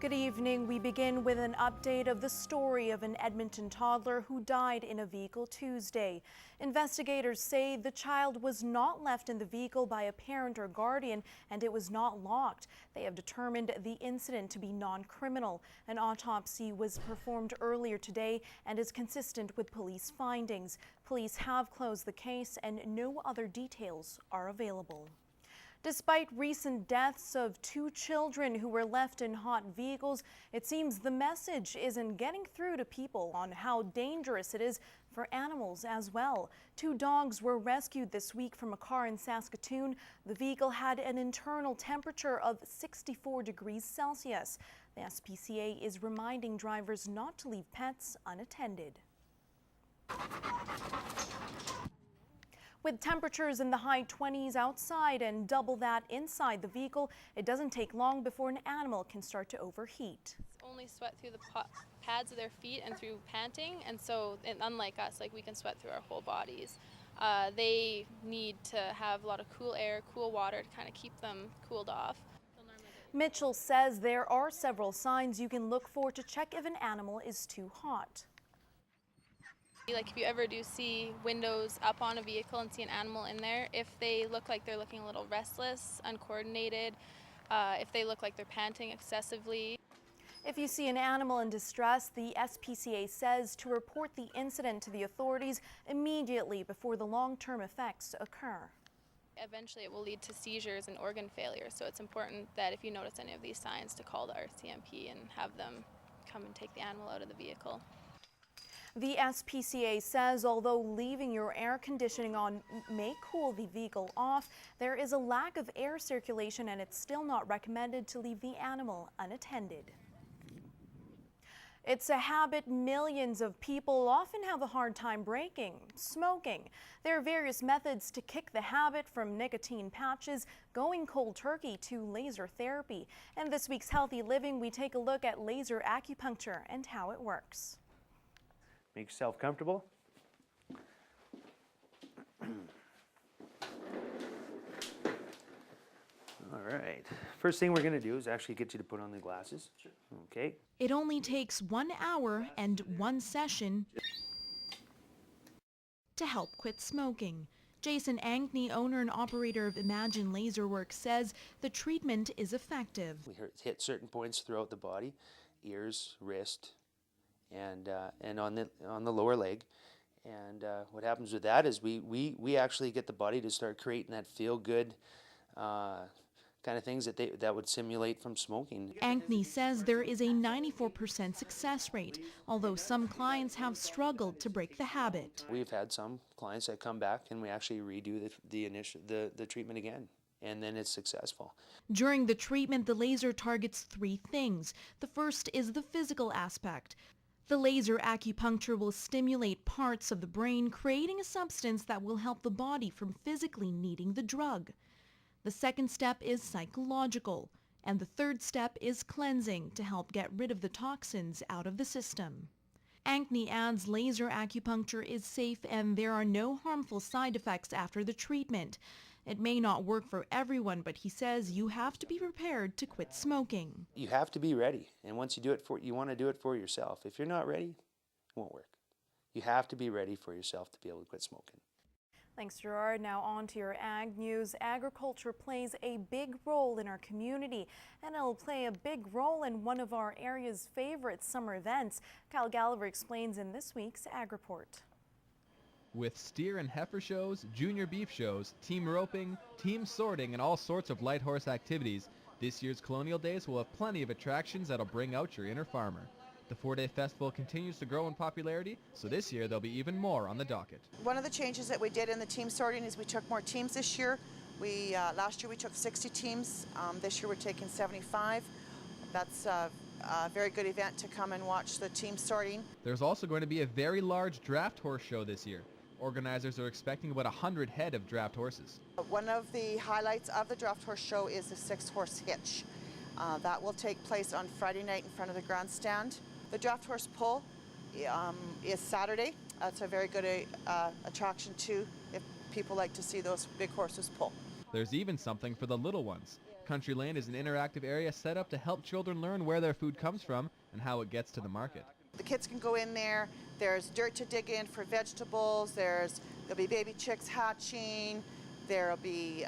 Good evening. We begin with an update of the story of an Edmonton toddler who died in a vehicle Tuesday. Investigators say the child was not left in the vehicle by a parent or guardian and it was not locked. They have determined the incident to be non-criminal. An autopsy was performed earlier today and is consistent with police findings. Police have closed the case and no other details are available. Despite recent deaths of 2 children who were left in hot vehicles, it seems the message isn't getting through to people on how dangerous it is for animals as well. 2 dogs were rescued this week from a car in Saskatoon. The vehicle had an internal temperature of 64 degrees Celsius. The SPCA is reminding drivers not to leave pets unattended. With temperatures in the high 20s outside and double that inside the vehicle, it doesn't take long before an animal can start to overheat. Only sweat through the pads of their feet and through panting, and so unlike us, we can sweat through our whole bodies. They need to have a lot of cool air, cool water to kind of keep them cooled off. Mitchell says there are several signs you can look for to check if an animal is too hot. Like if you ever do see windows up on a vehicle and see an animal in there, if they look like they're looking a little restless, uncoordinated, if they look like they're panting excessively. If you see an animal in distress, the SPCA says to report the incident to the authorities immediately before the long-term effects occur. Eventually it will lead to seizures and organ failure, so it's important that if you notice any of these signs to call the RCMP and have them come and take the animal out of the vehicle. The SPCA says although leaving your air conditioning on may cool the vehicle off, there is a lack of air circulation and it's still not recommended to leave the animal unattended. It's a habit millions of people often have a hard time breaking: smoking. There are various methods to kick the habit, from nicotine patches, going cold turkey, to laser therapy. In this week's Healthy Living, we take a look at laser acupuncture and how it works. Make yourself comfortable. All right. First thing we're going to do is actually get you to put on the glasses. Sure. Okay. It only takes 1 hour and 1 session to help quit smoking. Jason Ankney, owner and operator of Imagine Laser Works, says the treatment is effective. We hit certain points throughout the body: ears, wrist, and on the lower leg. And what happens with that is we actually get the body to start creating that feel-good kind of things that would simulate from smoking. Ankney says there is a 94% success rate, although some clients have struggled to break the habit. We've had some clients that come back and we actually redo the treatment again, and then it's successful. During the treatment, the laser targets 3 things. The first is the physical aspect. The laser acupuncture will stimulate parts of the brain, creating a substance that will help the body from physically needing the drug. The second step is psychological, and the third step is cleansing to help get rid of the toxins out of the system. Ankney adds laser acupuncture is safe and there are no harmful side effects after the treatment. It may not work for everyone, but he says you have to be prepared to quit smoking. You have to be ready, and once you do it you want to do it for yourself. If you're not ready, it won't work. You have to be ready for yourself to be able to quit smoking. Thanks, Gerard. Now on to your ag news. Agriculture plays a big role in our community, and it'll play a big role in one of our area's favorite summer events. Kyle Gallagher explains in this week's Ag Report. With steer and heifer shows, junior beef shows, team roping, team sorting, and all sorts of light horse activities, this year's Colonial Days will have plenty of attractions that'll bring out your inner farmer. The 4-day festival continues to grow in popularity, so this year there'll be even more on the docket. One of the changes that we did in the team sorting is we took more teams this year. Last year we took 60 teams. This year we're taking 75. That's a very good event to come and watch the team sorting. There's also going to be a very large draft horse show this year. Organizers are expecting about 100 head of draft horses. One of the highlights of the draft horse show is the 6-horse hitch. That will take place on Friday night in front of the grandstand. The draft horse pull is Saturday. That's a very good attraction too, if people like to see those big horses pull. There's even something for the little ones. Country Lane is an interactive area set up to help children learn where their food comes from and how it gets to the market. The kids can go in there. There's dirt to dig in for vegetables. There'll be baby chicks hatching. There'll be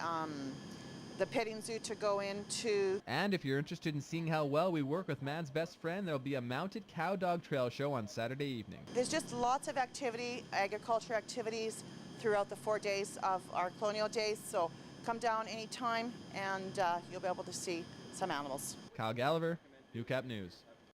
the petting zoo to go into. And if you're interested in seeing how well we work with man's best friend, there'll be a mounted cow dog trail show on Saturday evening. There's just lots of activity, agriculture activities throughout the 4 days of our colonial days. So come down anytime and you'll be able to see some animals. Kyle Gallagher, Newcap News.